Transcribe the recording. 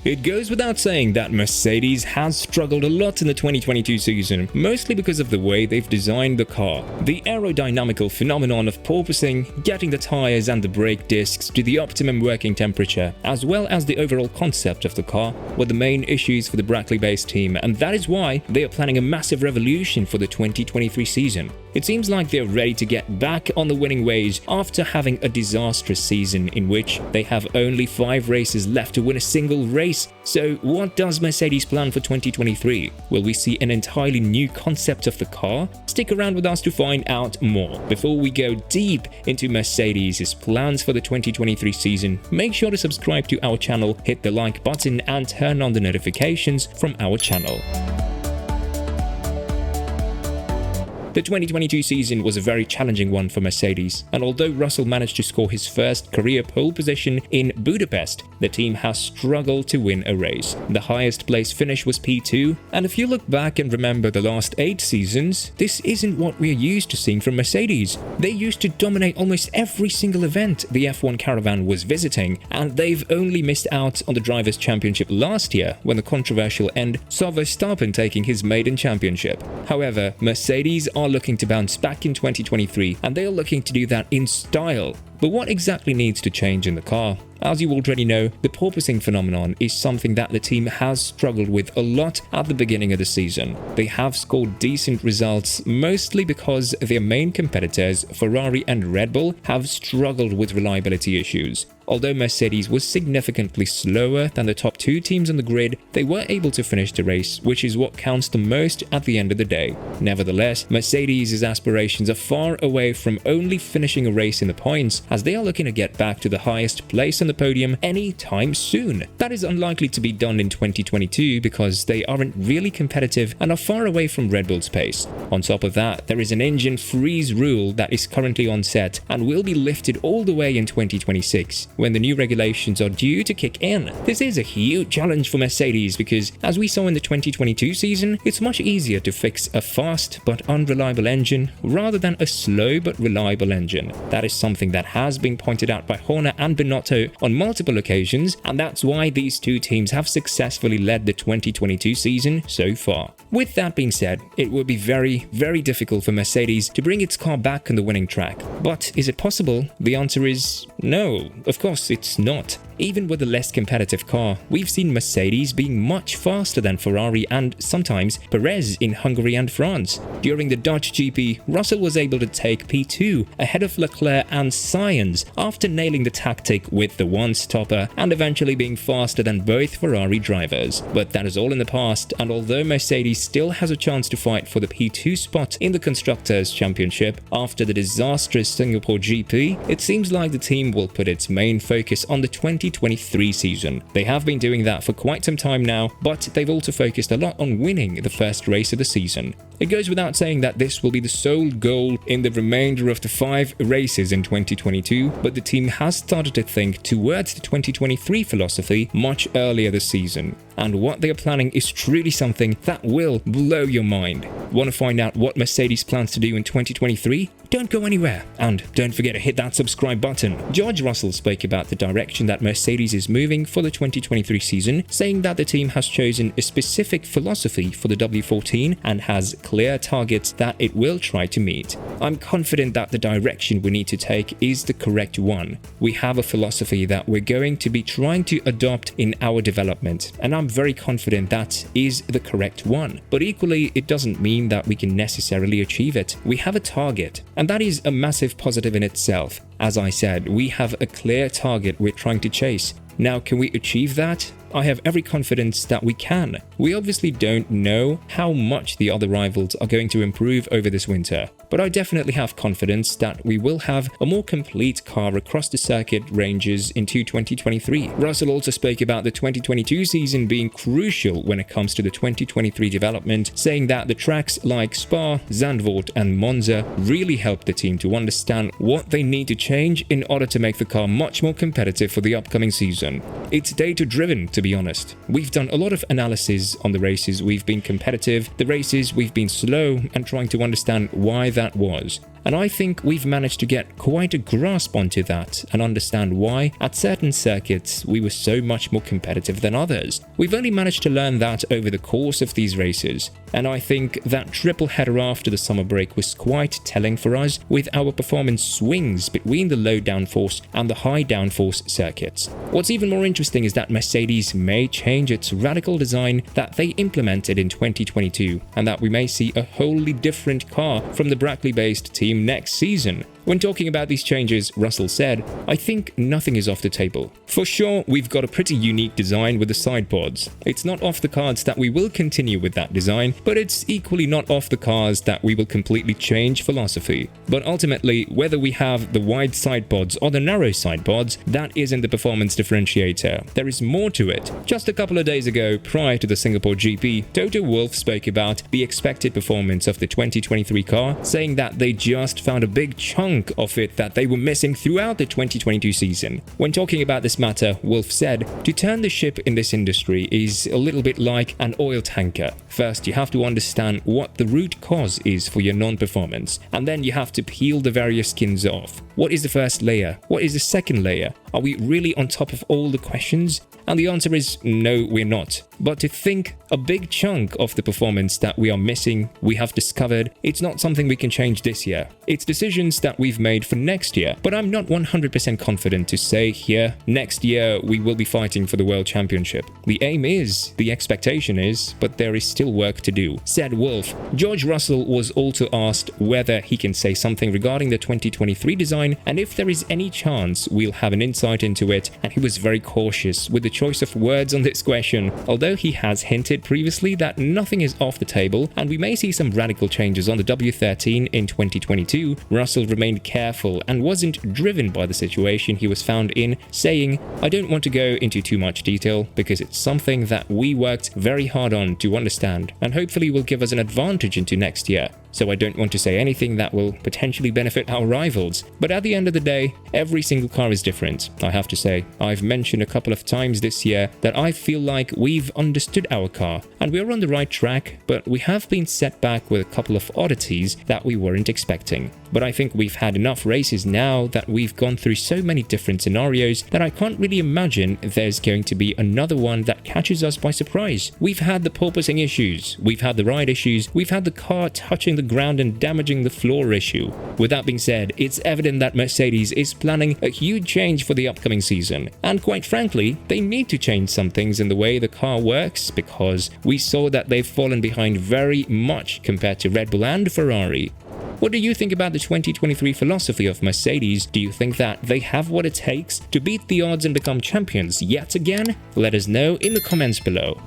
It goes without saying that Mercedes has struggled a lot in the 2022 season, mostly because of the way they've designed the car. The aerodynamical phenomenon of porpoising, getting the tires and the brake discs to the optimum working temperature, as well as the overall concept of the car, were the main issues for the Brackley-based team, and that is why they are planning a massive revolution for the 2023 season. It seems like they're ready to get back on the winning ways after having a disastrous season in which they have only 5 races left to win a single race. So what does Mercedes plan for 2023? Will we see an entirely new concept of the car? Stick around with us to find out more. Before we go deep into Mercedes' plans for the 2023 season, make sure to subscribe to our channel, hit the like button and turn on the notifications from our channel. The 2022 season was a very challenging one for Mercedes, and although Russell managed to score his first career pole position in Budapest, the team has struggled to win a race. The highest place finish was P2, and if you look back and remember the last 8 seasons, this isn't what we're used to seeing from Mercedes. They used to dominate almost every single event the F1 caravan was visiting, and they've only missed out on the Drivers' Championship last year when the controversial end saw Verstappen taking his maiden championship. However, Mercedes are looking to bounce back in 2023, and they are looking to do that in style. But what exactly needs to change in the car? As you already know, the porpoising phenomenon is something that the team has struggled with a lot at the beginning of the season. They have scored decent results, mostly because their main competitors, Ferrari and Red Bull, have struggled with reliability issues. Although Mercedes was significantly slower than the top 2 teams on the grid, they were able to finish the race, which is what counts the most at the end of the day. Nevertheless, Mercedes' aspirations are far away from only finishing a race in the points, as they are looking to get back to the highest place on the podium anytime soon. That is unlikely to be done in 2022 because they aren't really competitive and are far away from Red Bull's pace. On top of that, there is an engine freeze rule that is currently on set and will be lifted all the way in 2026. When the new regulations are due to kick in. This is a huge challenge for Mercedes because, as we saw in the 2022 season, it's much easier to fix a fast but unreliable engine rather than a slow but reliable engine. That is something that has been pointed out by Horner and Binotto on multiple occasions, and that's why these 2 teams have successfully led the 2022 season so far. With that being said, it would be very, very difficult for Mercedes to bring its car back on the winning track. But is it possible? The answer is no. Of course it's not. Even with a less competitive car, we've seen Mercedes being much faster than Ferrari and sometimes Perez in Hungary and France. During the Dutch GP, Russell was able to take P2 ahead of Leclerc and Sainz after nailing the tactic with the one-stopper and eventually being faster than both Ferrari drivers. But that is all in the past, and although Mercedes still has a chance to fight for the P2 spot in the Constructors' Championship after the disastrous Singapore GP, it seems like the team will put its main focus on the 2023 season. They have been doing that for quite some time now, but they've also focused a lot on winning the first race of the season. It goes without saying that this will be the sole goal in the remainder of the 5 races in 2022, but the team has started to think towards the 2023 philosophy much earlier this season. And what they are planning is truly something that will blow your mind. Want to find out what Mercedes plans to do in 2023? Don't go anywhere, and don't forget to hit that subscribe button. George Russell spoke about the direction that Mercedes is moving for the 2023 season, saying that the team has chosen a specific philosophy for the W14 and has clear targets that it will try to meet. I'm confident that the direction we need to take is the correct one. We have a philosophy that we're going to be trying to adopt in our development, and I'm very confident that is the correct one. But equally, it doesn't mean that we can necessarily achieve it. We have a target, and that is a massive positive in itself. As I said, we have a clear target we're trying to chase. Now, can we achieve that? I have every confidence that we can. We obviously don't know how much the other rivals are going to improve over this winter, but I definitely have confidence that we will have a more complete car across the circuit ranges into 2023. Russell also spoke about the 2022 season being crucial when it comes to the 2023 development, saying that the tracks like Spa, Zandvoort and Monza really helped the team to understand what they need to change in order to make the car much more competitive for the upcoming season. season. It's data-driven, to be honest. We've done a lot of analysis on the races we've been competitive, the races we've been slow, and trying to understand why that was. And I think we've managed to get quite a grasp onto that and understand why, at certain circuits, we were so much more competitive than others. We've only managed to learn that over the course of these races, and I think that triple header after the summer break was quite telling for us, with our performance swings between the low downforce and the high downforce circuits. What's even more interesting is that Mercedes may change its radical design that they implemented in 2022, and that we may see a wholly different car from the Brackley-based team next season. When talking about these changes, Russell said, "I think nothing is off the table. For sure, we've got a pretty unique design with the side pods. It's not off the cards that we will continue with that design, but it's equally not off the cards that we will completely change philosophy. But ultimately, whether we have the wide side pods or the narrow side pods, that isn't the performance differentiator. There is more to it." Just a couple of days ago, prior to the Singapore GP, Toto Wolff spoke about the expected performance of the 2023 car, saying that they just found a big chunk of it that they were missing throughout the 2022 season. When talking about this matter, Wolff said, "To turn the ship in this industry is a little bit like an oil tanker. First, you have to understand what the root cause is for your non-performance, and then you have to peel the various skins off. What is the first layer? What is the second layer? Are we really on top of all the questions?" And the answer is no, we're not. But to think a big chunk of the performance that we are missing, we have discovered, it's not something we can change this year. It's decisions that we've made for next year. But I'm not 100% confident to say here, next year we will be fighting for the World Championship. The aim is, the expectation is, but there is still work to do, said Wolff. George Russell was also asked whether he can say something regarding the 2023 design and if there is any chance we'll have an insight into it, and he was very cautious with the choice of words on this question, although he has hinted previously that nothing is off the table and we may see some radical changes on the W13 in 2022. Russell remained careful and wasn't driven by the situation he was found in, saying, "I don't want to go into too much detail because it's something that we worked very hard on to understand and hopefully will give us an advantage into next year. So I don't want to say anything that will potentially benefit our rivals. But at the end of the day, every single car is different. I have to say, I've mentioned a couple of times this year that I feel like we've understood our car and we're on the right track, but we have been set back with a couple of oddities that we weren't expecting. But I think we've had enough races now that we've gone through so many different scenarios that I can't really imagine there's going to be another one that catches us by surprise. We've had the porpoising issues, we've had the ride issues, we've had the car touching the ground and damaging the floor issue. With that being said, it's evident that Mercedes is planning a huge change for the upcoming season. And quite frankly, they need to change some things in the way the car works because we saw that they've fallen behind very much compared to Red Bull and Ferrari. What do you think about the 2023 philosophy of Mercedes? Do you think that they have what it takes to beat the odds and become champions yet again? Let us know in the comments below.